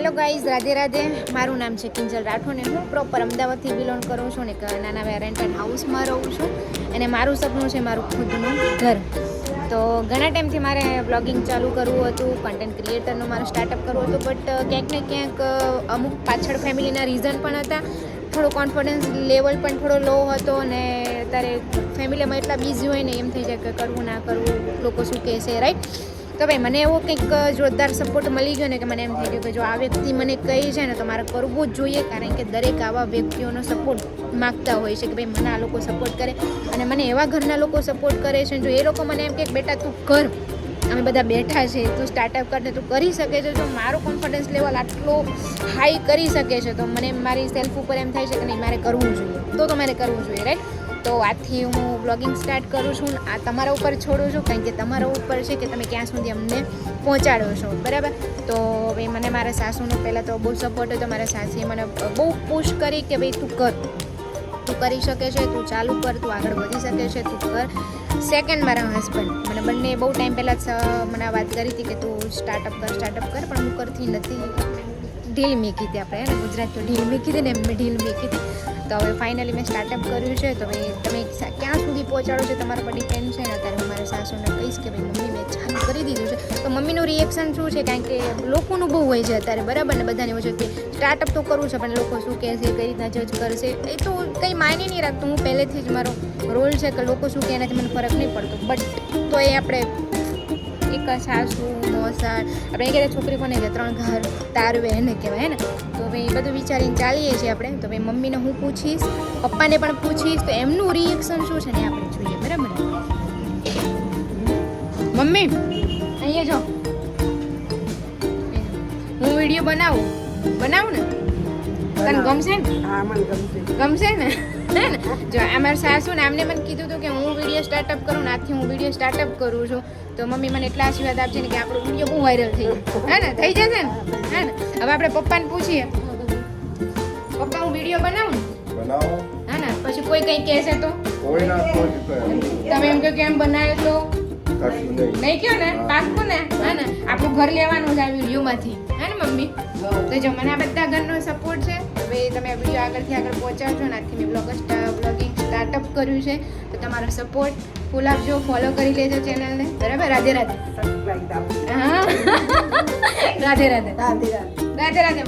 Hello guys, Radhe Radhe. મારું નામ છે કિંજલ રાઠોડ ને હું પ્રોપર અમદાવાદથી બિલોંગ કરું છું ને એક નાના એવા રેન્ટેડ હાઉસમાં રહું છું અને મારું સપનું છે મારું ખુદનું ઘર. તો ઘણા ટાઈમથી મારે બ્લોગિંગ ચાલુ કરવું હતું, કન્ટેન્ટ ક્રિએટરનું મારું સ્ટાર્ટઅપ કરવું હતું, બટ ક્યાંક ને ક્યાંક અમુક પાછળ ફેમિલીના રીઝન પણ હતા, થોડો કોન્ફિડન્સ લેવલ પણ થોડો લો હતો અને અત્યારે ફેમિલીમાં એટલા બિઝી હોય ને એમ થઈ જાય કે કરવું ના કરવું, લોકો શું કહેશે, રાઈટ. તો ભાઈ મને એવો કંઈક જોરદાર સપોર્ટ મળી ગયો ને કે મને એમ થઈ ગયું કે જો આ વ્યક્તિ મને કહી છે ને તો મારે કરવું જ જોઈએ, કારણ કે દરેક આવા વ્યક્તિઓનો સપોર્ટ માગતા હોય છે કે ભાઈ મને આ લોકો સપોર્ટ કરે અને મને એવા ઘરના લોકો સપોર્ટ કરે છે. જો એ લોકો મને એમ કે બેટા તું કર, અમે બધા બેઠા છે, તું સ્ટાર્ટઅપ કરને તું કરી શકે છે, જો મારો કોન્ફિડન્સ લેવલ આટલો હાઈ કરી શકે છે તો મને મારી સેલ્ફ ઉપર એમ થાય છે કે નહીં મારે કરવું જોઈએ, તો મારે કરવું જોઈએ, રાઈટ. તો આજથી હું બ્લોગિંગ સ્ટાર્ટ કરું છું. આ તમારા ઉપર છોડું છું, કારણ કે તમારા ઉપર છે કે તમે ક્યાં સુધી અમને પહોંચાડો છો, બરાબર. તો ભાઈ મને મારા સાસુનો પહેલાં તો બહુ સપોર્ટ હતો. મારા સાસુએ મને બહુ પુશ કરી કે ભાઈ તું કર, તું કરી શકે છે, તું ચાલુ કર, તું આગળ વધી શકે છે, તું કર. સેકન્ડ મારા હસબન્ડ મને બંને બહુ ટાઈમ પહેલાં મને વાત કરી હતી કે તું સ્ટાર્ટઅપ કર, પણ હું કરતી નથી, ઢીલ મેકી હતી. આપણે ને ગુજરાતી ઢીલ મેકી હતી ને એમ મેં ઢીલ મેકી હતી. તો હવે ફાઇનલી મેં સ્ટાર્ટઅપ કર્યું છે. તો ભાઈ તમે ક્યાં સુધી પહોંચાડો છો તમારા પર ડિપેન્ડ છે ને. અત્યારે હું મારા સાસુને કહીશ કે ભાઈ મમ્મી મેં ચાલુ કરી દીધું છે, તો મમ્મીનું રિએક્શન શું છે, કારણ કે લોકોનું બહુ હોય છે અત્યારે, બરાબર ને. બધાની હોય છે કે સ્ટાર્ટઅપ તો કરવું છે પણ લોકો શું કહેશે, કઈ રીતના જજ કરશે, એ તો કંઈ માયને નહીં રાખતું. હું પહેલેથી જ મારો રોલ છે કે લોકો શું કહે એનાથી મને ફરક નહીં પડતો, બટ તો એ આપણે એક સાસુ મોસા આપણે એ કહેતા છોકરી કોને કે 3 ઘર તારવે એને કહેવાય હે ને. તો ભાઈ બધું વિચારીને ચાલીએ છીએ આપણે. તો ભાઈ મમ્મીને હું પૂછીશ, પપ્પાને પણ પૂછીશ, તો એમનું રિએક્શન શું છે ને આપણે જોઈએ, બરાબર ને. મમ્મી અહીંયા જો હું વિડીયો બનાવું ને, તને ગમશે ને? હા, મને ગમશે. ગમશે ને, હે ને. જો અમારા સાસુ ને આમને મને કીધું હતું કે હું વિડીયો સ્ટાર્ટઅપ કરું ને, આજથી હું વિડીયો સ્ટાર્ટઅપ કરું છું. તો મમ્મી મને એટલા આશીર્વાદ આપશે ને કે આપણો વિડીયો બહુ વાયરલ થઈ જાય, હે ને, થઈ જશે ને, હે ને. હવે આપણે પપ્પાને પૂછીએ, પપ્પા હું વિડીયો બનાવું બનાવો, હે ને, પછી કોઈ કંઈ કહેશે તો કોઈ ના કોઈ તમે એમ કહો કેમ બનાવ્યો તો કશું નહીં. નહીં કહો ને, પાકું ને, હે ને. આપણું ઘર લેવાનું છે આ વિડીયોમાંથી, હે ને મમ્મી. તો જો મને આ બધા ઘરનો સપોર્ટ છે. હવે તમે આ વિડીયો આગળથી આગળ પહોંચાડજો ને. આજથી મેં બ્લોગિંગ સ્ટાર્ટઅપ કર્યું છે, તો તમારો સપોર્ટ ફૂલ આપજો, ફોલો કરી લેજો ચેનલને, બરાબર. રાધે રાધે. હા રાધે રાધે. રાધે રાધે.